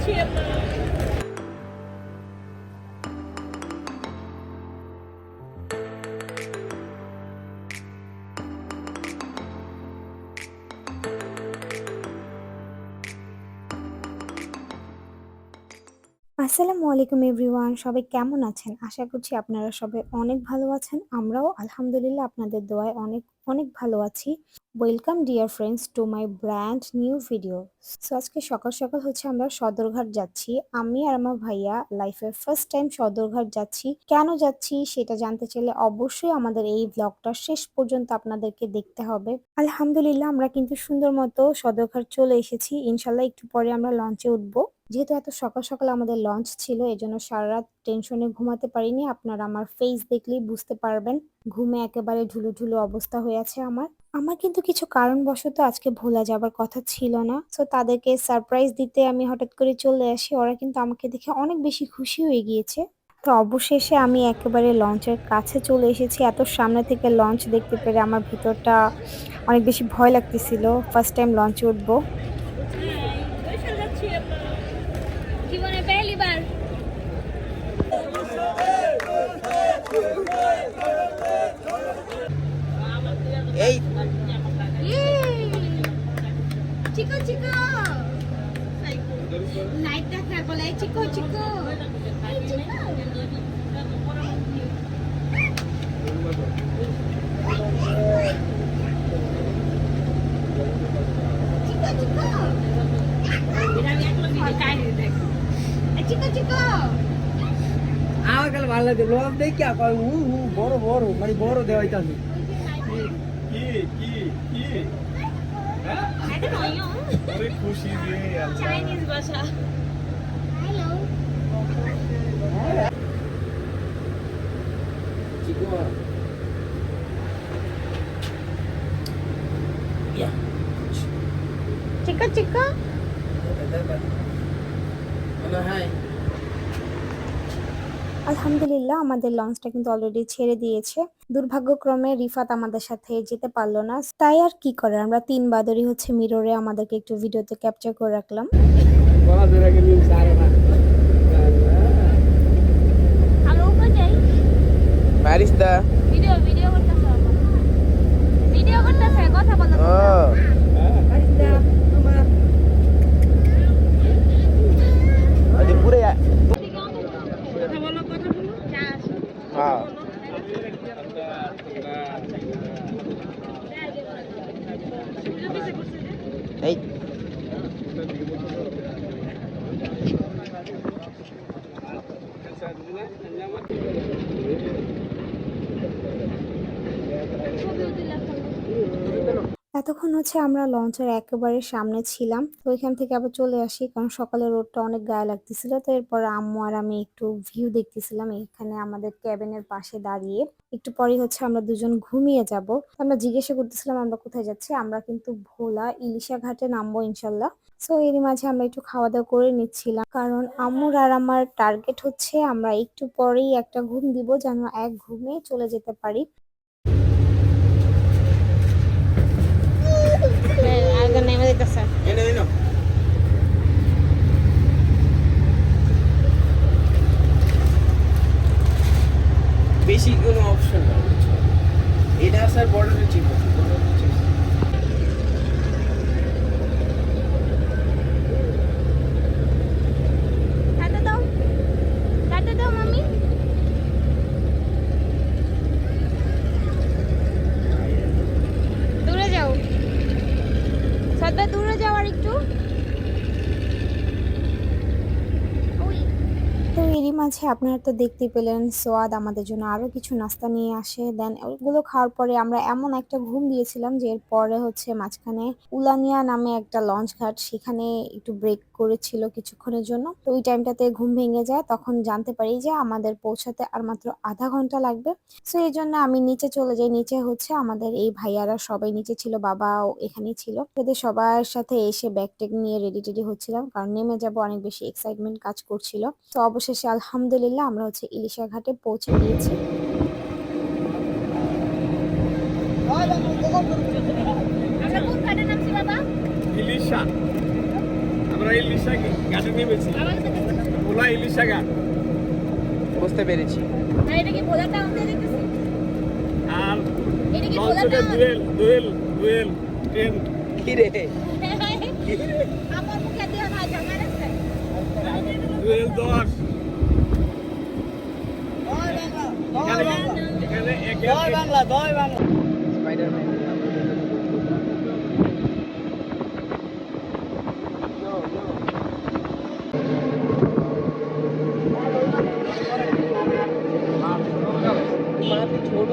আসসালামু আলাইকুম এভরিওয়ান, সবাই কেমন আছেন? আশা করছি আপনারা সবাই অনেক ভালো আছেন। আমরাও আলহামদুলিল্লাহ আপনাদের দোয়ায় অনেক অনেক ভালো আছি। Welcome dear friends to my brand new video. So আজকে সকাল সকাল হচ্ছে আমরা সদরঘাট যাচ্ছি। আমি আর আমার ভাইয়া লাইফের ফার্স্ট টাইম সদরঘাট যাচ্ছি। কেন যাচ্ছি সেটা জানতে চাইলে অবশ্যই আমাদের এই ব্লগটা শেষ পর্যন্ত আপনাদেরকে দেখতে হবে। আলহামদুলিল্লাহ আমরা কিন্তু সুন্দর মতো সদরঘাট চলে এসেছি। ইনশাল্লাহ একটু পরে আমরা লঞ্চে উঠবো। যেহেতু এত সকাল সকাল আমাদের লঞ্চ ছিল, এজন্য সারা রাত টেনশনে ঘুমাতে পারিনি। আপনারা আমার ফেস দেখলেই বুঝতে পারবেন, ঘুমে একেবারে ঢুলু ঢুলু অবস্থা হয়ে আছে আমার। আমার কিন্তু কিছু কারণবশত আজকে ভোলা যাবার কথা ছিল না, সো তাদেরকে সারপ্রাইজ দিতে আমি হঠাৎ করে চলে আসি। ওরা কিন্তু আমাকে দেখে অনেক বেশি খুশি হয়ে গিয়েছে। তো অবশেষে আমি একেবারে লঞ্চের কাছে চলে এসেছি। এত সামনে থেকে লঞ্চ দেখতে পেরে আমার ভিতরটা অনেক বেশি ভয় লাগতেছিল। ফার্স্ট টাইম লঞ্চে উঠবো। জীবনে পেলি বার এই চিকো চিকো লাইট দেখা বলে চিকো চিকো চিকো চিকো আমার কাছে ভালো লাগে ব্লগ দেখি কয় বড় বড় মানে বড় দেওয়াইতাছে খুশি চাইনিজ ভাষা হ্যালো চিকো চিকো আলহামদুলিল্লাহ আমাদের লঞ্চটা কিন্তু অলরেডি ছেড়ে দিয়েছে। দুর্ভাগ্যক্রমে রিফাত আমাদের সাথে যেতে পারলো না, তাই আর কি করার, আমরা তিন বাদরই হচ্ছে মিররে আমাদেরকে একটু ভিডিওতে ক্যাপচার করে রাখলাম। আমরা উপরে যাই মারিস্তা ভিডিও ভিডিও করতেছে ভিডিও করতেছে কথা বলো মারিস্তা তোমার আদি পুরো কথা বলো চাস হ্যাঁ এই এতক্ষণ হচ্ছে আমরা লঞ্চের একেবারে সামনে ছিলাম, তো ওইখান থেকে আবার চলে আসি কারণ সকালের রোদটা অনেক গায়ে লাগতেছিল। তো এরপর আম্মু আর আমি একটু ভিউ দেখতেছিলাম এখানে আমাদের ক্যাবিনের পাশে দাঁড়িয়ে। একটু পরে হচ্ছে আমরা দুজন ঘুমিয়ে যাব। আমরা জিজ্ঞাসা করতেছিলাম আমরা কোথায় যাচ্ছি। আমরা কিন্তু ভোলা ইলিশা ঘাটে নামবো ইনশাল্লাহ। সো এরই মাঝে আমরা একটু খাওয়া দাওয়া করে নিচ্ছিলাম, কারণ আম্মুর আর আমার টার্গেট হচ্ছে আমরা একটু পরেই একটা ঘুম দিব, যেন এক ঘুমে চলে যেতে পারি। আগে নেমে দিতেছে বেশি কোনো অপশন না, এটা স্যার বর্ডারের চিপ টাটা দাও মাম্মি দূরে যাও সদা দূরে যাও আর একটু তো এরই মাঝে আপনারা তো দেখতে পেলেন সোয়াদ আমাদের জন্য আরো কিছু নাস্তা নিয়ে আসে। দেন ওগুলো খাওয়ার পরে আমরা এমন একটা ঘুম দিয়েছিলাম যে এরপরে হচ্ছে মাঝখানে উলানিয়া নামে একটা লঞ্চ ঘাট, সেখানে একটু ব্রেক করেছিল কিছুক্ষণের জন্য। তো ওই টাইমটাতে ঘুম ভেঙে যায়, তখন জানতে পারি যে আমাদের পৌঁছাতে আর মাত্র আধা ঘন্টা লাগবে। সো এই জন্য আমি নিচে চলে যাই। নিচে হচ্ছে আমাদের এই ভাইয়ারা সবাই নিচে ছিল, বাবাও এখানেই ছিল। এদের সবার সাথে এসে ব্যাগ টেগ নিয়ে রেডি টেডি হচ্ছিলাম, কারণ নেমে যাব অনেক বেশি এক্সাইটমেন্ট কাজ করছিল। তো অবশেষে আলহামদুলিল্লাহ আমরা হচ্ছে ইলিশা ঘাটে পৌঁছে গিয়েছি। আমরা কোন ঘাটে নামছি বাবা ইলিশা। আমরা আমরা ইলিশা ঘাটে নেমেছি আমার কাছে দেখতেছি। ভোলা ইলিশা ঘাট বুঝতে পেরেছি। আর এটা কি ভোলা টাউন দিয়ে দেখতেছি? আর এটা কি ভোলা লঞ্চে টাউন? দুয়েল ট্রেন কি রে? আমার মুখে দিয়ে না জামাই রাখছে। দুয়েল 10 এখানে স্পাইডারম্যান। ছোট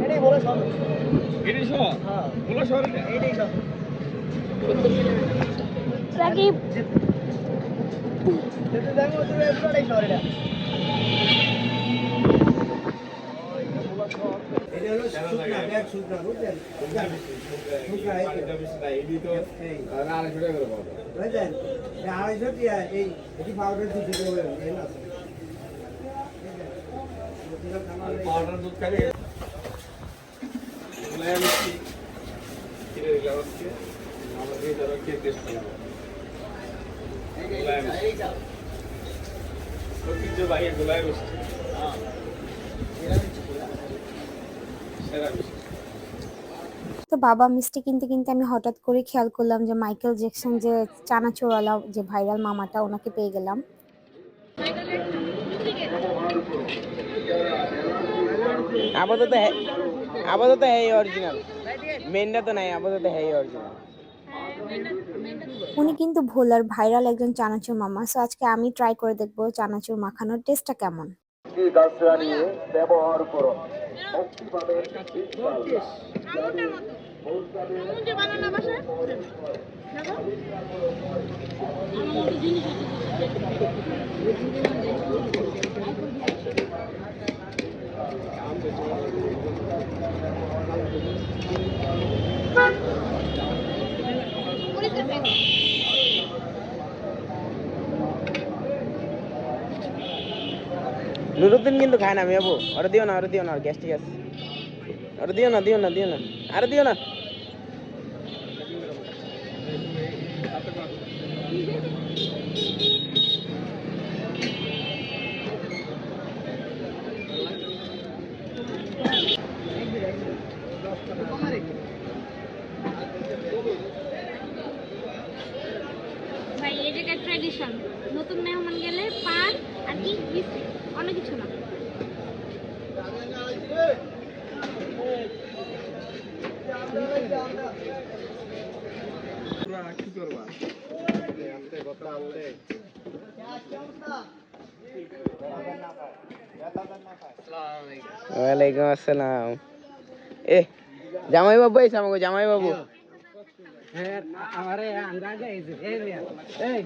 এটাই বলে সব। এটাই শহর ভোলা শহর এইটাই সব। রাকিব যেতে দেখো তুমি এটাই শহর এটা। এটা হলো শুকনা ব্যাগ শুকনা বুঝছেন? শুকনা বুঝছেন? এই 250 টিয়া এই এটি পাউডার দিতে হবে এই না পাউডার দুধ খালি গোলায় মিষ্টি কিনে দিলাম আজকে আমাদের যারা খেয়ে টেস্ট করলাম গোলায় মিষ্টি ঐতিহ্যবাহী গোলায় মিষ্টি সেরা মিষ্টি তো বাবা মিষ্টি কিনতে কিনতে আমি হঠাৎ করে খেয়াল করলাম যে মাইকেল জ্যাকসন যে চানাচুরওয়ালা যে ভাইরাল মামাটা ওনাকে পেয়ে গেলাম। আপাতত আপাতত এই অরিজিনাল মেনটা তো নাই, আপাতত এই অরিজিনাল। উনি কিন্তু ভোলার ভাইরাল একজন চানাচুর মামা। সো আজকে আমি ট্রাই করে দেখবো চানাচুর মাখানোর টেস্টটা কেমন। আমুল যে বানানো বাসায় দেখো আমার মতো জিনিস নুরুদ্দিন কিন্তু খায় না আমি যাবো। ওরা দিও না, ওরা দিও না, আর গ্যাস্ট্রিক আছে। ওরা দিও না, দিও না, দিও না, আরে দিও না। ভাই এই জায়গায় ট্র্যাডিশন নতুন মেহমান গেলে পান আর কি মিষ্টি অনেক কিছু না কি করবা ওয়ালাইকুম আসসালাম। এ জামাই বাবু এসে আমাকে, জামাই বাবু আমারে আন্দাজে এই এই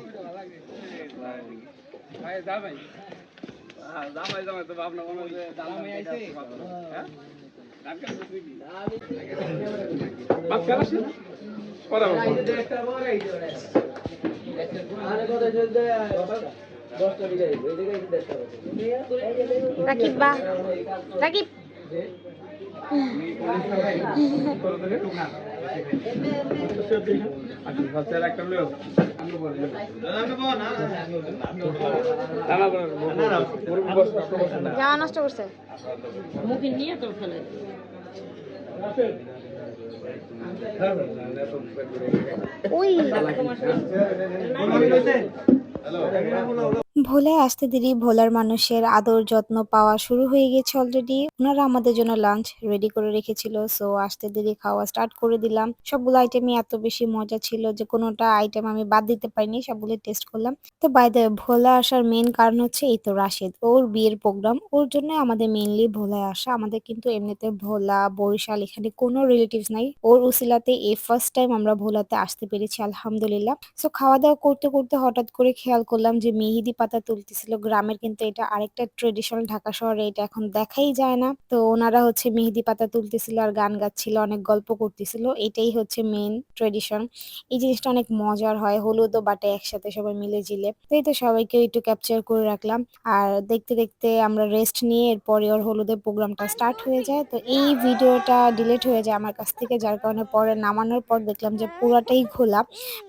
ভাই জামাই জামাই জামাই তো আপনার মনে হয় জামাই আইছে হ্যাঁ নাম কেন বুঝলি বাপ কাছে পড়া একটা বড় এই জোরে আরে কথা চলতে 10টা দিলে এই জায়গায় 10টা রাকিব বা রাকিব যাওয়া নষ্ট করছে মুখে নিয়ে তো ফেলে ওই ভোলায় আসতে দেরি ভোলার মানুষের আদর যত্ন পাওয়া শুরু হয়ে গেছে অলরেডি। ওনারা আমাদের জন্য লাঞ্চ রেডি করে রেখেছিল। সো আসতে দেরি খাওয়া স্টার্ট করে দিলাম। সবগুলো আইটেমই এত বেশি মজা ছিল যে কোনোটা আইটেম আমি বাদ দিতে পারিনি, সবগুলো টেস্ট করলাম। তো বাই দ্য ভোলা আসার মেন কারণ হচ্ছে এই তো রাশেদ, ওর বিয়ের প্রোগ্রাম, ওর জন্য আমাদের মেইনলি ভোলায় আসা। আমাদের কিন্তু এমনিতে ভোলা বরিশাল এখানে কোনো রিলেটিভস নাই। ওর উসিলাতে এই ফার্স্ট টাইম আমরা ভোলাতে আসতে পেরেছি আলহামদুলিল্লাহ। সো খাওয়া দাওয়া করতে করতে হঠাৎ করে খেয়াল করলাম যে মেহেদি পাতা পাতা তুলতেছিল। গ্রামের কিন্তু এটা আরেকটা ট্র্যাডিশন, ঢাকা শহরে এটা এখন দেখাই যায় না। তো ওনারা হচ্ছে মেহেদি পাতা তুলতেছিল আর গান গাচ্ছিল, অনেক গল্প করতেছিল। এটাই হচ্ছে মেইন ট্র্যাডিশন। এই জিনিসটা অনেক মজার হয়। হলুদও বাটে একসাথে সবাই মিলে-ঝিলে। তো এই তো সবাইকে একটু ক্যাপচার করে রাখলাম। আর দেখতে, দেখতে আমরা রেস্ট নিয়ে এরপরে ওর হলুদের প্রোগ্রামটা স্টার্ট হয়ে যায়। তো এই ভিডিওটা ডিলিট হয়ে যায় আমার কাছ থেকে, যার কারণে পরে নামানোর পর দেখলাম যে পুরাটাই খোলা।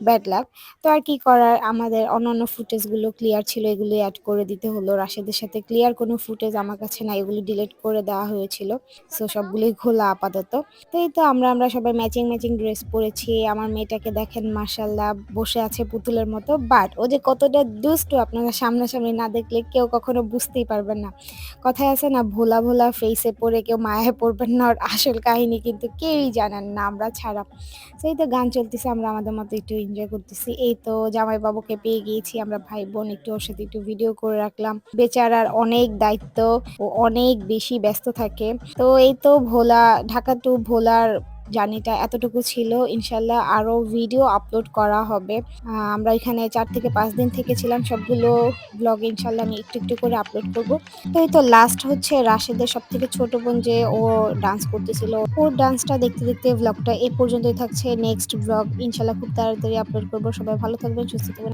Bad luck. তো আর কি করার, আমাদের অন্যান্য ফুটেজগুলো ক্লিয়ার ছিল, এগুলো এড করে দিতে হলো। রাশেদের সাথে ক্লিয়ার কোনো ফুটেজ আমার কাছে নাই, এগুলো ডিলিট করে দেওয়া হয়েছিল। সো সবগুলোই খোলা আপাতত। তো এই তো আমরা সবাই ম্যাচিং ড্রেস পরেছি। আমার মেয়েটাকে দেখেন মাশাআল্লাহ বসে আছে পুতুলের মতো। বাট ও যে কতটা দুষ্টু আপনারা সামনাসামনি না দেখলে কেউ কখনো বুঝতেই পারবেন না। কথায় আছে না, ভোলা, ভোলা ফেইসে পড়ে কেউ মায়ায় পড়বেন না। ওর আসল কাহিনী কিন্তু কেউই জানেন না আমরা ছাড়া। তো এই তো গান চলতেছে, আমরা আমাদের মতো একটু এনজয় করতেছি। এই তো জামাইবাবুকে পেয়ে গিয়েছি আমরা ভাই-বোন, একটু ওর সাথে একটু ভিডিও করে রাখলাম। বেচারার অনেক দায়িত্ব, ও অনেক বেশি ব্যস্ত থাকে। তো এই তো ঢাকা টু ভোলার জার্নিটা এতটুকু ছিল। ইনশাআল্লাহ আরো ভিডিও আপলোড করা হবে। আমরা এখানে ৪ থেকে ৫ দিন থেকেছিলাম। সবগুলো ব্লগ ইনশাআল্লাহ আমি একটু করে আপলোড করব। তো এই তো লাস্ট হচ্ছে রাশেদের সবথেকে ছোট বোন, যে ও ডান্স করতেছিল। ওর ডান্সটা দেখতে, দেখতে ব্লগটা এ পর্যন্তই থাকছে। নেক্সট ব্লগ ইনশাআল্লাহ খুব তাড়াতাড়ি আপলোড করব। সবাই ভালো থাকবেন, সুস্থ থাকবেন।